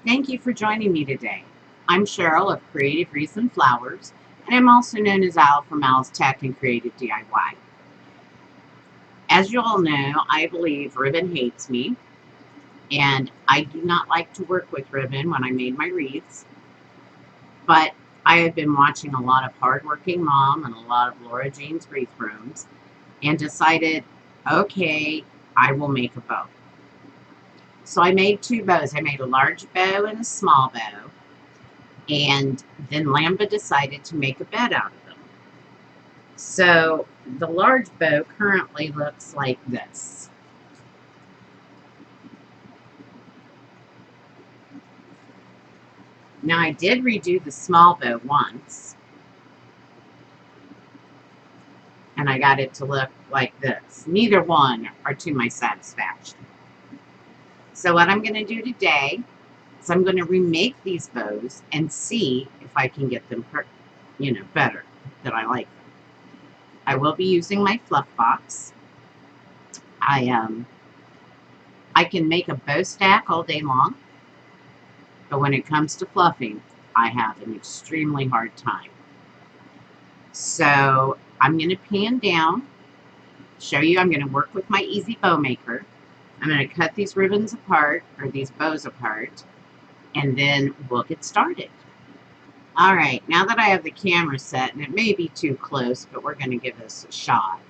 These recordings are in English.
Thank you for joining me today. I'm Cheryl of Creativewreathsandflowers, and I'm also known as Al from Al's Tech and Creative DIY. As you all know, I believe ribbon hates me, and I do not like to work with ribbon when I made my wreaths, but I have been watching a lot of Hardworking Mom and a lot of Laura Jean's wreath rooms and decided, okay, I will make a bow. So I made two bows. I made a large bow and a small bow. And then Lamba decided to make a bed out of them. So the large bow currently looks like this. Now I did redo the small bow once, and I got it to look like this. Neither one are to my satisfaction. So what I'm going to do today is I'm going to remake these bows and see if I can get them, better, that I like them. I will be using my fluff box. I can make a bow stack all day long, but when it comes to fluffing, I have an extremely hard time. So I'm going to pan down, show you I'm going to work with my Easy Bow Maker. I'm going to cut these ribbons apart, or these bows apart, and then we'll get started. All right, now that I have the camera set, and it may be too close, but we're going to give this a shot.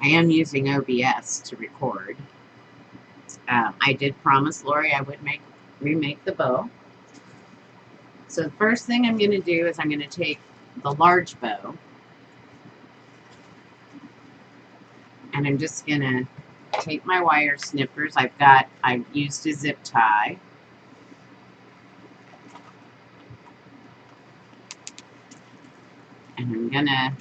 I am using OBS to record. I did promise Lori I would remake the bow. So the first thing I'm going to do is I'm going to take the large bow, and I'm just going to take my wire snippers. I've used a zip tie. And I'm going to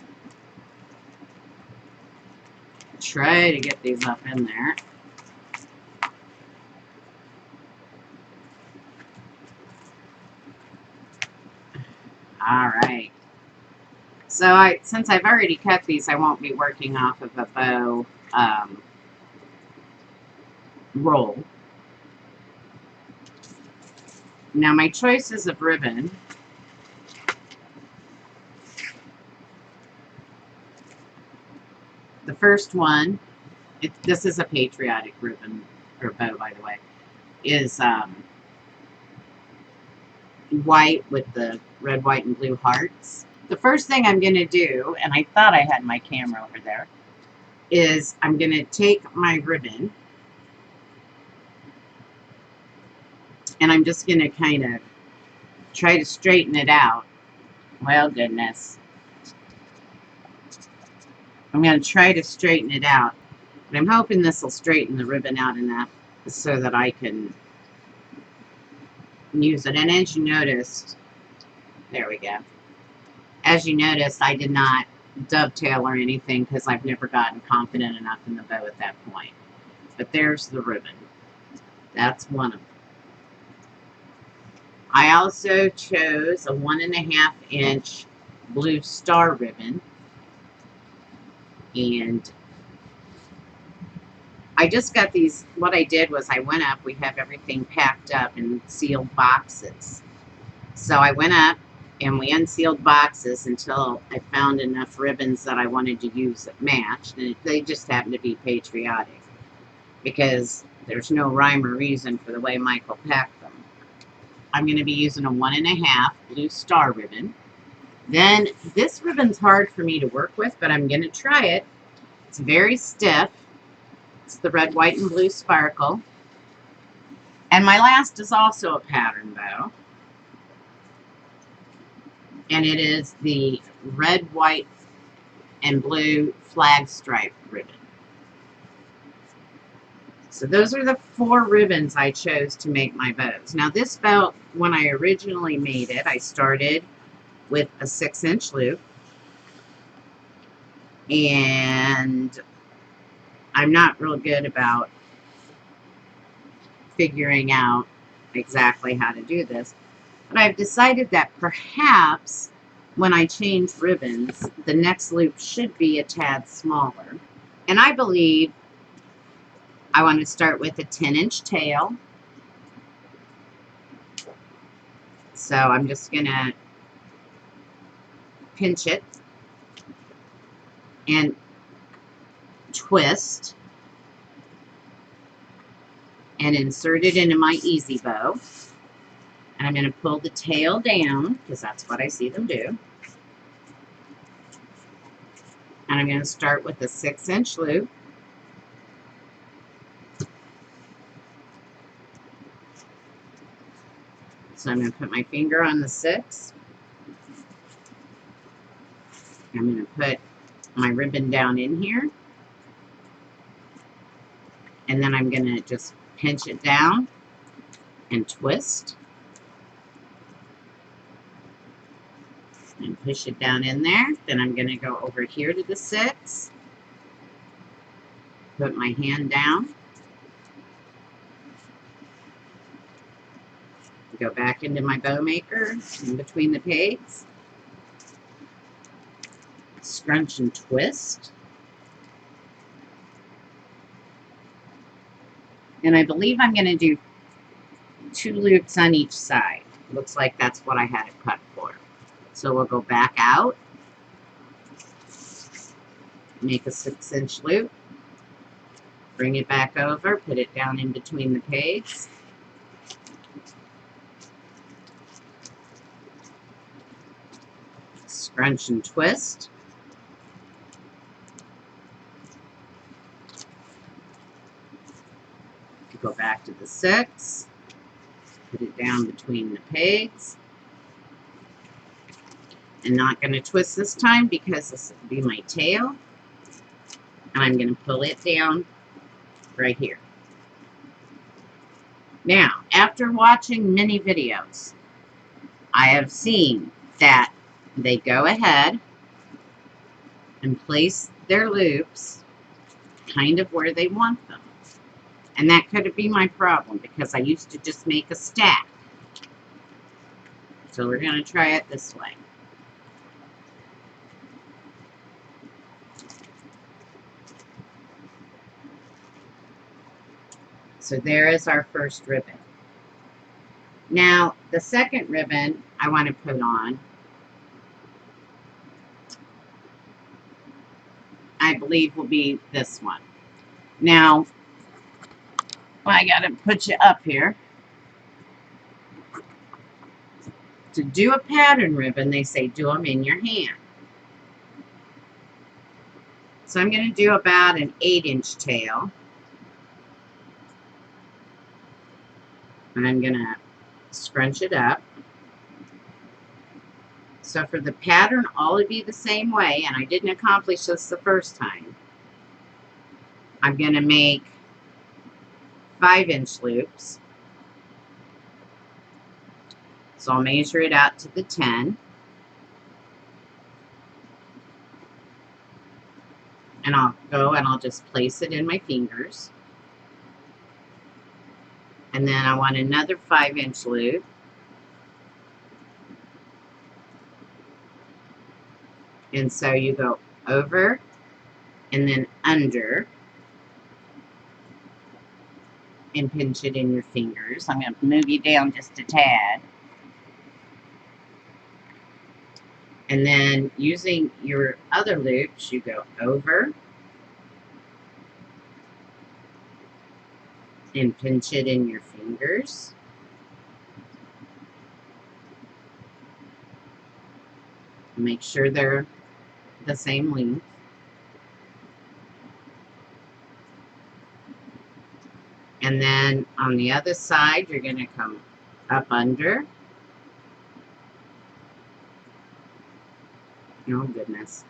try to get these up in there. All right. So since I've already cut these, I won't be working off of a bow roll. Now my choices of ribbon. The first one, this is a patriotic ribbon, or bow by the way, is white with the red, white, and blue hearts. The first thing I'm going to do, and I thought I had my camera over there, is I'm going to take my ribbon and I'm just going to kind of try to straighten it out. Well, goodness. I'm going to try to straighten it out, but I'm hoping this will straighten the ribbon out enough so that I can use it. And as you noticed, there we go. As you noticed, I did not dovetail or anything because I've never gotten confident enough in the bow at that point. But there's the ribbon. That's one of them. I also chose a 1.5 inch blue star ribbon, and I just got these. What I did was I went up, we have everything packed up in sealed boxes. So I went up and we unsealed boxes until I found enough ribbons that I wanted to use that matched, and they just happened to be patriotic because there's no rhyme or reason for the way Michael packed them. I'm going to be using a 1.5 blue star ribbon. Then this ribbon's hard for me to work with, but I'm going to try it. It's very stiff. It's the red, white, and blue sparkle. And my last is also a pattern bow. And it is the red, white, and blue flag stripe ribbon. So those are the 4 ribbons I chose to make my bows. Now this bow, when I originally made it, I started with a 6-inch loop. And I'm not real good about figuring out exactly how to do this. But I've decided that perhaps when I change ribbons, the next loop should be a tad smaller. And I believe I want to start with a 10-inch tail. So I'm just going to pinch it and twist and insert it into my easy bow. And I'm going to pull the tail down because that's what I see them do. And I'm going to start with a 6-inch loop. So I'm going to put my finger on the 6. I'm going to put my ribbon down in here. And then I'm going to just pinch it down and twist. And push it down in there. Then I'm going to go over here to the 6. Put my hand down. Go back into my bow maker in between the pegs. Scrunch and twist. And I believe I'm going to do 2 loops on each side. Looks like that's what I had it cut for. So we'll go back out. Make a 6-inch loop. Bring it back over. Put it down in between the pegs. Scrunch and twist. Go back to the 6. Put it down between the pegs. I'm not going to twist this time because this will be my tail. And I'm going to pull it down right here. Now, after watching many videos, I have seen that they go ahead and place their loops kind of where they want them. And that could be my problem because I used to just make a stack. So we're going to try it this way. So there is our first ribbon. Now, the second ribbon I want to put on, I believe will be this one. Now, I got to put you up here. To do a pattern ribbon, they say do them in your hand. So I'm going to do about an 8-inch tail. And I'm going to scrunch it up. So for the pattern, all will be the same way, and I didn't accomplish this the first time. I'm going to make 5-inch loops. So I'll measure it out to the 10. And I'll go and I'll just place it in my fingers. And then I want another 5-inch loop. And so you go over and then under and pinch it in your fingers. I'm going to move you down just a tad. And then using your other loops, you go over and pinch it in your fingers. Make sure they're the same length. And then on the other side, you're going to come up under. Oh, goodness.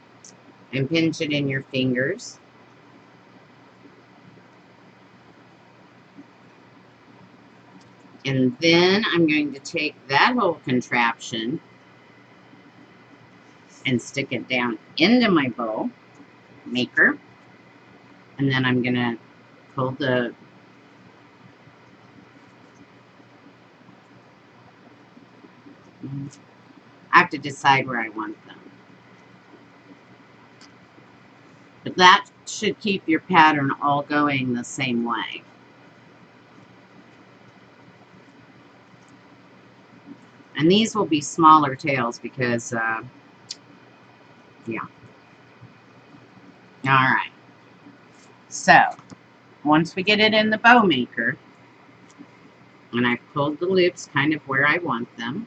And pinch it in your fingers. And then I'm going to take that whole contraption and stick it down into my bow maker. And then I'm going to pull the I have to decide where I want them. But that should keep your pattern all going the same way. And these will be smaller tails because, yeah. Alright. So, once we get it in the bow maker, and I've pulled the loops kind of where I want them,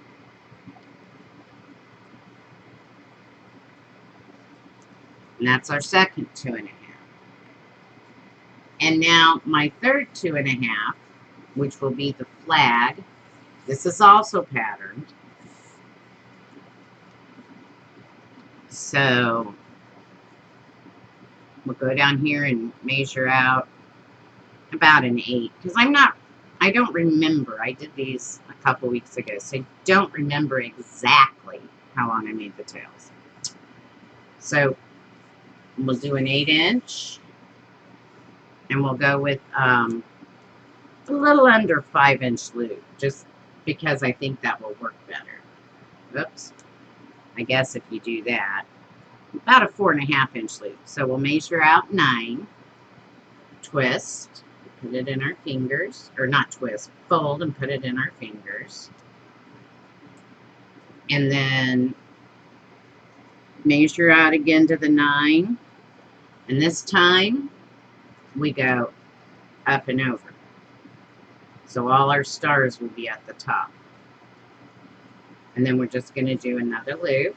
and that's our second 2.5. And now my third 2.5, which will be the flag. This is also patterned. So we'll go down here and measure out about an 8. Because I don't remember. I did these a couple weeks ago, so I don't remember exactly how long I made the tails. So we'll do an 8-inch. And we'll go with a little under 5-inch loop, just because I think that will work better. Oops. I guess if you do that, about a 4.5-inch loop. So we'll measure out 9, twist, put it in our fingers, or not twist, fold and put it in our fingers. And then measure out again to the 9. And this time we go up and over. So all our stars will be at the top. And then we're just going to do another loop.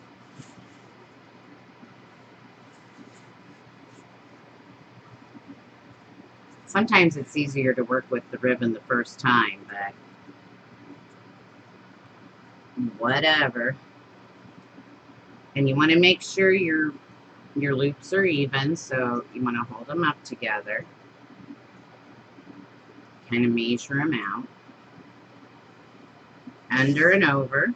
Sometimes it's easier to work with the ribbon the first time, but whatever. And you want to make sure your loops are even, so you want to hold them up together. Kind of measure them out. Under and over.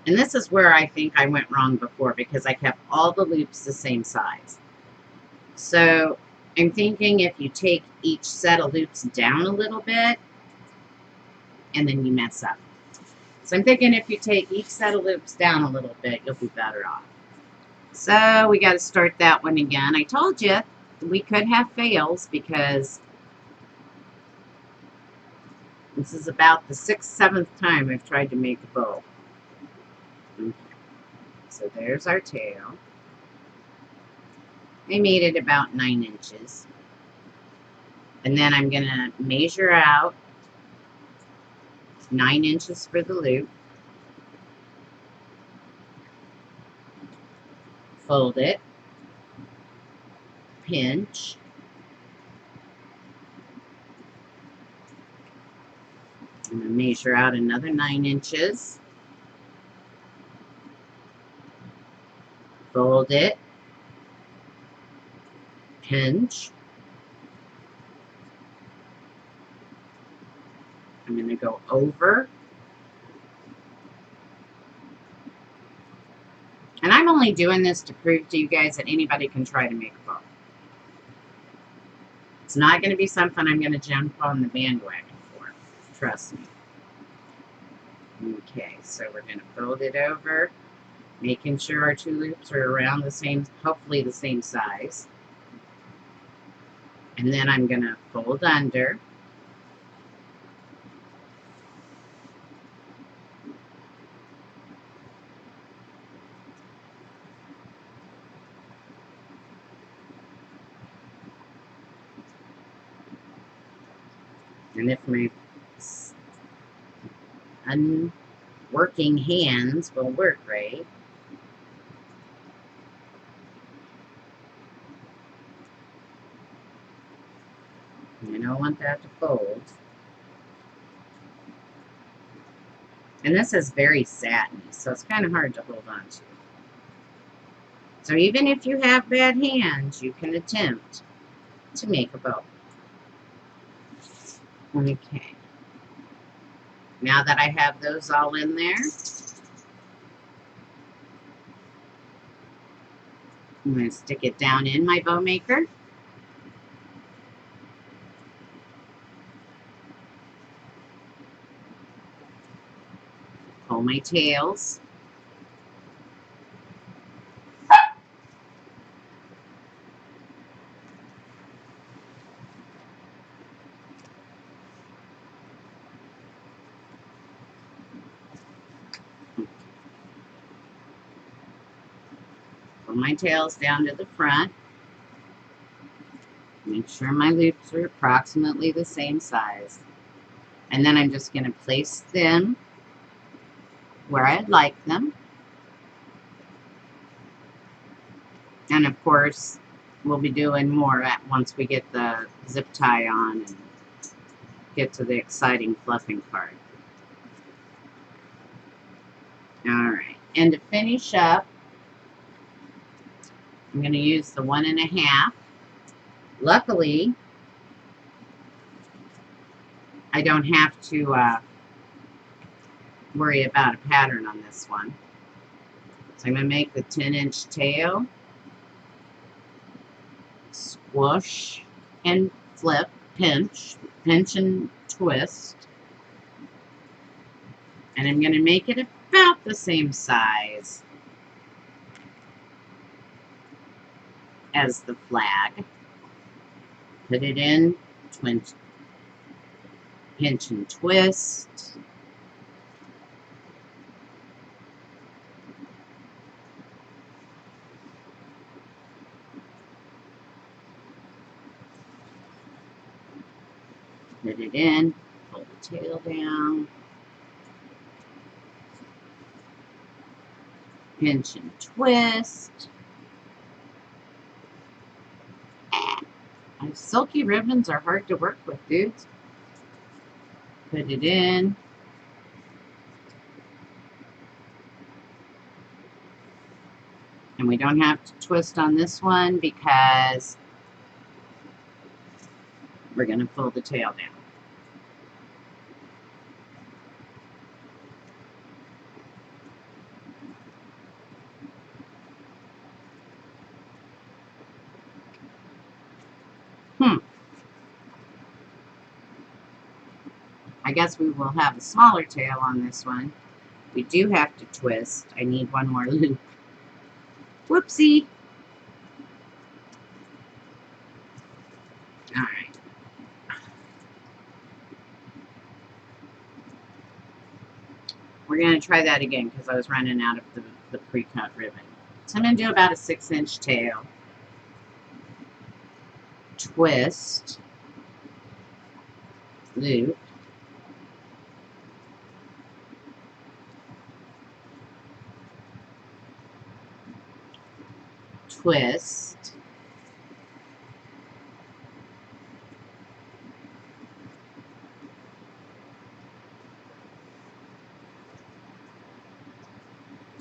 And this is where I think I went wrong before, because I kept all the loops the same size. So I'm thinking if you take each set of loops down a little bit, and then you mess up. So I'm thinking if you take each set of loops down a little bit, you'll be better off. So we got to start that one again. I told you we could have fails because this is about the 6th, 7th time I've tried to make a bow. Okay. So there's our tail. I made it about 9 inches. And then I'm going to measure out 9 inches for the loop. Fold it. Pinch. I'm going to measure out another 9 inches. Fold it. Pinch. I'm going to go over. And I'm only doing this to prove to you guys that anybody can try to make a bow. It's not going to be something I'm going to jump on the bandwagon for. Trust me. Okay, so we're going to fold it over, making sure our 2 loops are around the same, hopefully the same size. And then I'm going to fold under. And if my unworking hands will work right, you don't want that to fold. And this is very satiny, so it's kind of hard to hold on to. So even if you have bad hands, you can attempt to make a bow. Okay. Now that I have those all in there, I'm going to stick it down in my bow maker. Pull my tails. pull my tails down to the front. Make sure my loops are approximately the same size. And then I'm just going to place them where I'd like them. And of course, we'll be doing more once we get the zip tie on and get to the exciting fluffing part. Alright, and to finish up, I'm going to use the 1.5. Luckily, I don't have to worry about a pattern on this one. So I'm going to make the 10-inch tail, squish and flip, pinch and twist. And I'm going to make it about the same size as the flag. Put it in, pinch and twist. Put it in, pull the tail down. Pinch and twist. Silky ribbons are hard to work with, dudes. Put it in. And we don't have to twist on this one because we're going to pull the tail down. I guess we will have a smaller tail on this one. We do have to twist. I need one more loop. Whoopsie. Alright. We're going to try that again because I was running out of the pre-cut ribbon. So I'm going to do about a 6-inch tail. Twist. Loop. Twist.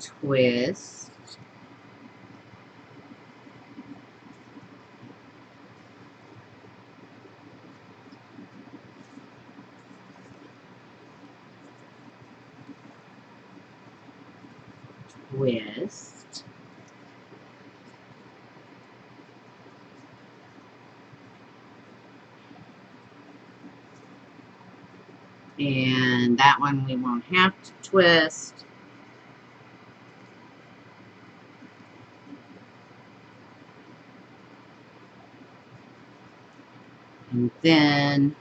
Twist. Twist. And that one we won't have to twist. And then,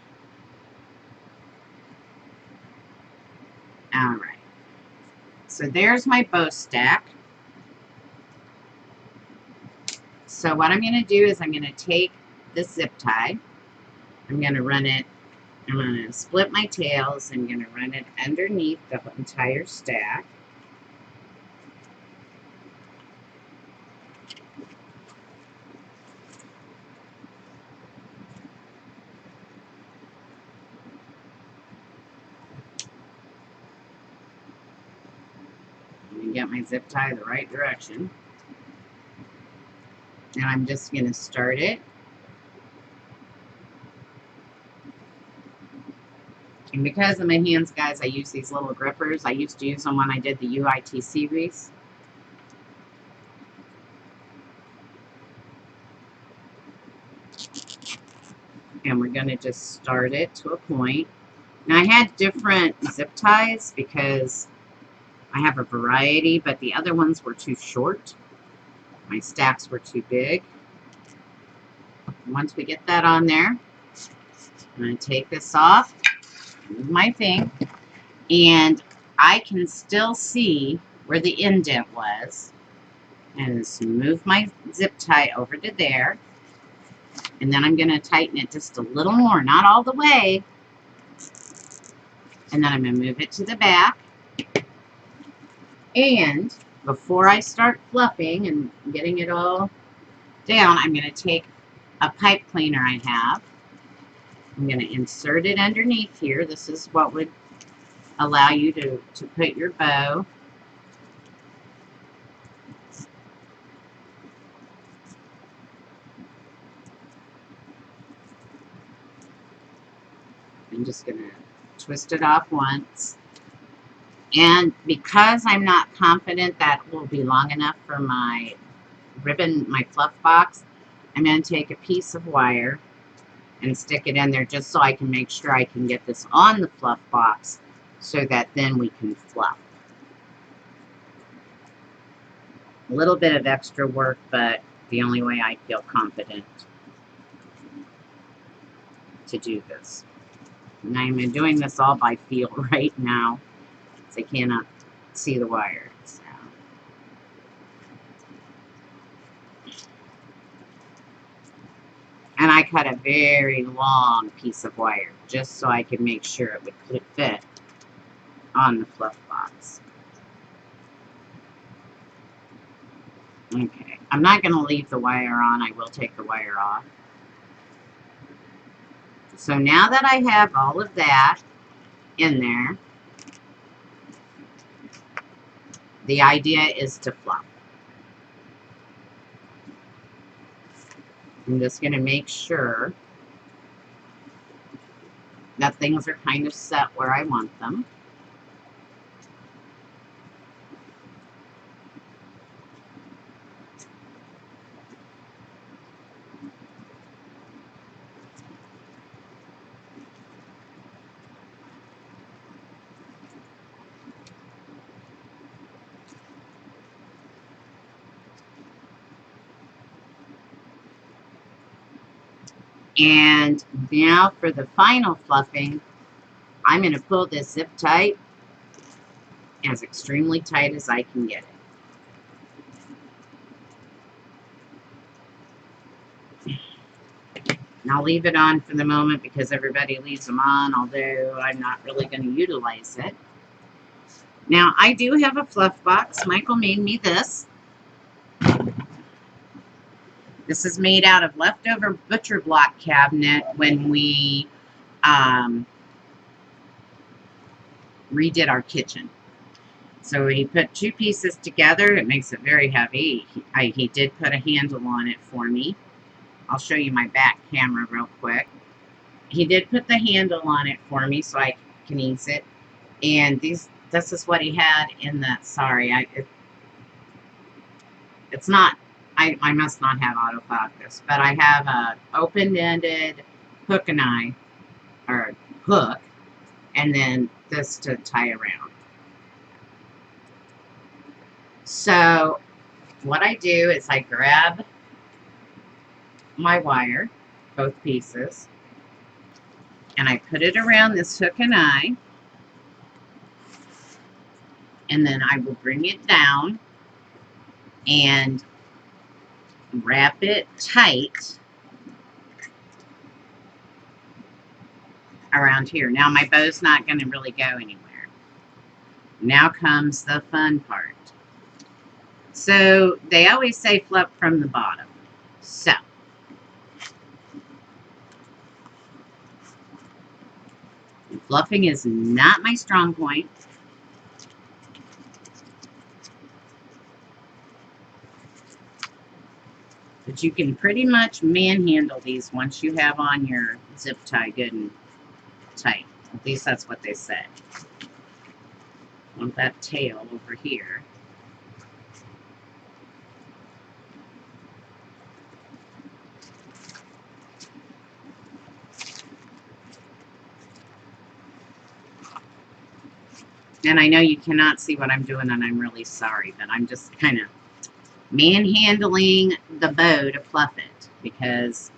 all right. So there's my bow stack. So what I'm going to do is I'm going to take this zip tie. I'm going to run it. I'm going to split my tails. I'm going to run it underneath the entire stack. I'm going to get my zip tie the right direction. And I'm just going to start it. And because of my hands, guys, I use these little grippers. I used to use them when I did the UITC wreaths. And we're going to just start it to a point. Now, I had different zip ties because I have a variety, but the other ones were too short. My stacks were too big. Once we get that on there, I'm going to take this off, move my thing, and I can still see where the indent was. And just move my zip tie over to there. And then I'm going to tighten it just a little more, not all the way. And then I'm going to move it to the back. And before I start fluffing and getting it all down, I'm going to take a pipe cleaner I have. I'm going to insert it underneath here. This is what would allow you to put your bow. I'm just going to twist it off once. And because I'm not confident that will be long enough for my ribbon, my fluff box, I'm going to take a piece of wire and stick it in there just so I can make sure I can get this on the fluff box so that then we can fluff. A little bit of extra work, but the only way I feel confident to do this. And I'm doing this all by feel right now, because I cannot see the wire. So. And I cut a very long piece of wire just so I could make sure it would fit on the fluff box. Okay, I'm not going to leave the wire on. I will take the wire off. So now that I have all of that in there, the idea is to fluff. I'm just going to make sure that things are kind of set where I want them. And now for the final fluffing, I'm going to pull this zip tight as extremely tight as I can get it. And I'll leave it on for the moment because everybody leaves them on, although I'm not really going to utilize it. Now, I do have a fluff box. Michael made me this. This is made out of leftover butcher block cabinet when we redid our kitchen. So he put two pieces together. It makes it very heavy. He did put a handle on it for me. I'll show you my back camera real quick. He did put the handle on it for me so I can ease it. And this is what he had in the, sorry, it's not, I must not have autofocus, but I have a open-ended hook and eye, or hook, and then this to tie around. So what I do is I grab my wire, both pieces, and I put it around this hook and eye, and then I will bring it down and wrap it tight around here. Now my bow's not going to really go anywhere. Now comes the fun part. So they always say fluff from the bottom. So fluffing is not my strong point. But you can pretty much manhandle these once you have on your zip tie good and tight. At least that's what they say. Want that tail over here. And I know you cannot see what I'm doing, and I'm really sorry, but I'm just kind of manhandling the bow to fluff it, because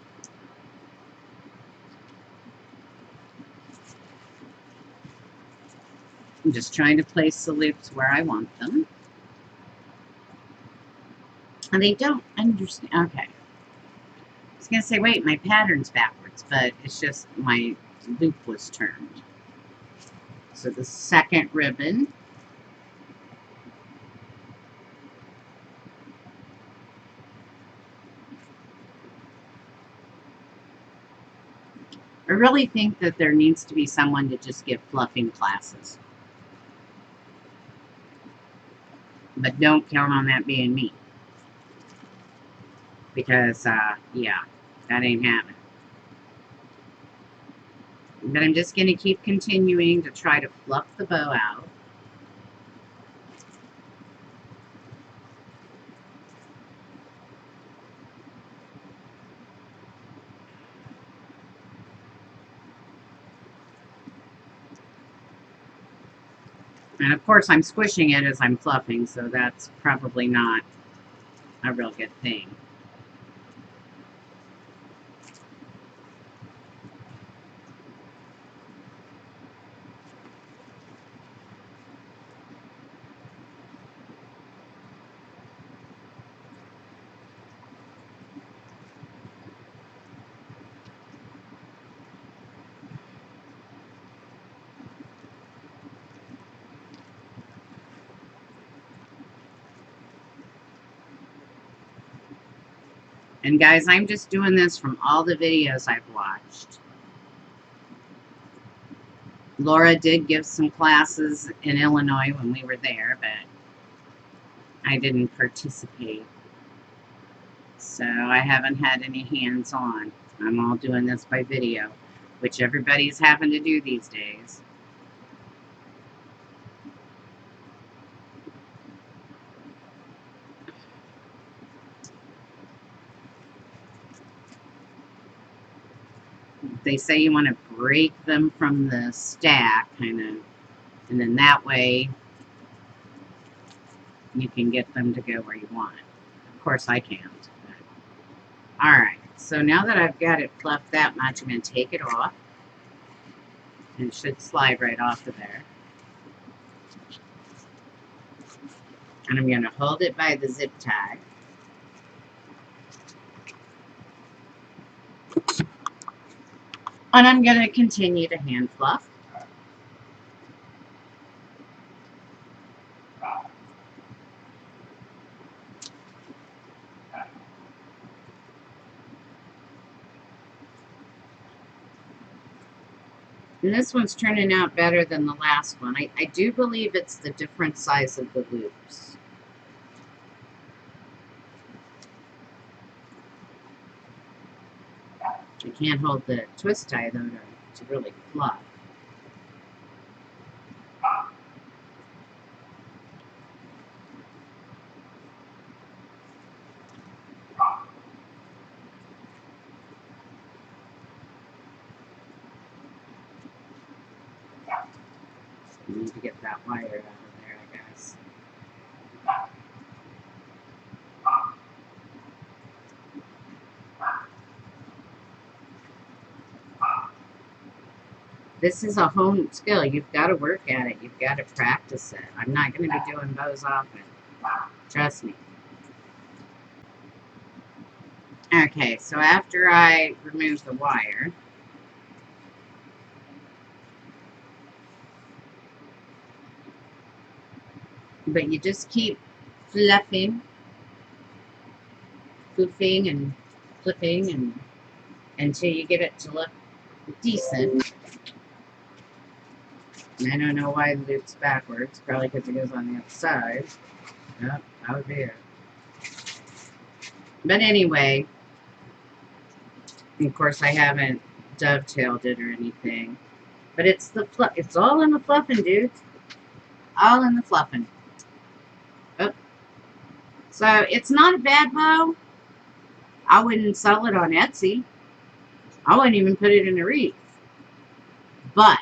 I'm just trying to place the loops where I want them. And they don't understand. Okay. I was going to say, wait, my pattern's backwards, but it's just my loop was turned. So the second ribbon. I really think that there needs to be someone to just give fluffing classes. But don't count on that being me. Because, yeah, that ain't happening. But I'm just going to keep continuing to try to fluff the bow out. And of course I'm squishing it as I'm fluffing, so that's probably not a real good thing. And guys, I'm just doing this from all the videos I've watched. Laura did give some classes in Illinois when we were there, but I didn't participate. So I haven't had any hands-on. I'm all doing this by video, which everybody's having to do these days. They say you want to break them from the stack, kind of, and then that way you can get them to go where you want. Of course I can't. Alright, so now that I've got it fluffed that much, I'm going to take it off. And it should slide right off of there. And I'm going to hold it by the zip tie. And I'm going to continue to hand fluff. And this one's turning out better than the last one. I do believe it's the different size of the loops. I can't hold the twist tie though to really fluff. I need to get that wire out of there, I guess. This is a honed skill. You've got to work at it. You've got to practice it. I'm not going to be doing bows often. Trust me. Okay, so after I remove the wire, but you just keep fluffing and flipping and until you get it to look decent. And I don't know why the loop's backwards. Probably because it goes on the other side. Yep, that would be it. But anyway, of course I haven't dovetailed it or anything. But it's the fluff. It's all in the fluffing, dudes. All in the fluffing. Oh. So it's not a bad bow. I wouldn't sell it on Etsy. I wouldn't even put it in a wreath. But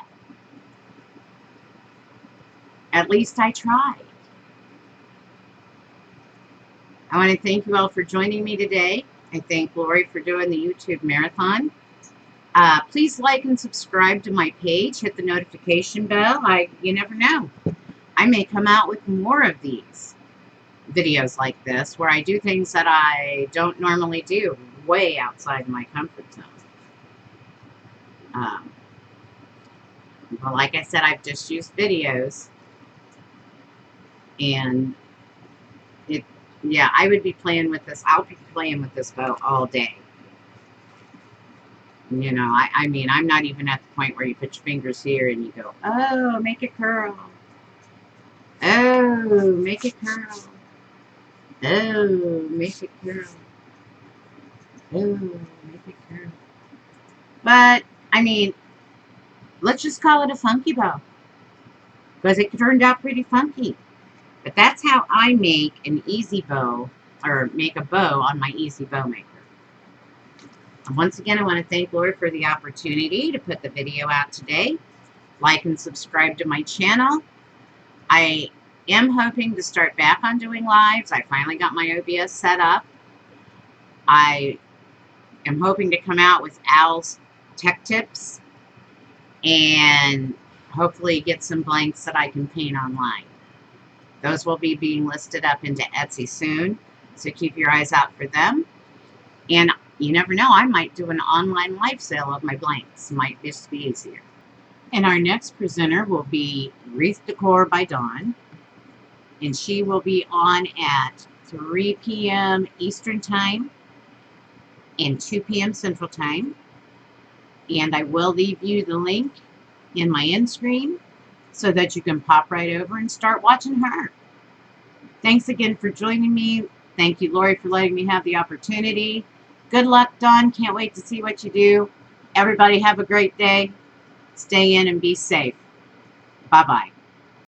at least I tried. I want to thank you all for joining me today. I thank Lori for doing the YouTube marathon. Please like and subscribe to my page. Hit the notification bell. You never know. I may come out with more of these. videos like this where I do things that I don't normally do, way outside my comfort zone. But like I said, I've just used videos, and yeah, I would be playing with this. I'll be playing with this bow all day. You know, I mean, I'm not even at the point where you put your fingers here and you go, oh, make it curl. Oh, make it curl. Oh, make it curl. Oh, make it curl. But, I mean, let's just call it a funky bow, because it turned out pretty funky. But that's how I make an easy bow, or make a bow on my easy bow maker. And once again, I want to thank Lori for the opportunity to put the video out today. Like and subscribe to my channel. I am hoping to start back on doing lives. I finally got my OBS set up. I am hoping to come out with Al's tech tips and hopefully get some blanks that I can paint online. Those will be being listed up into Etsy soon, so keep your eyes out for them. And you never know, I might do an online live sale of my blanks. Might just be easier. And our next presenter will be Wreaths Décor by Dawn, and she will be on at 3 p.m. Eastern Time and 2 p.m. Central Time. And I will leave you the link in my end screen so that you can pop right over and start watching her. Thanks again for joining me. Thank you, Lori, for letting me have the opportunity. Good luck, Dawn. Can't wait to see what you do. Everybody have a great day. Stay in and be safe. Bye-bye.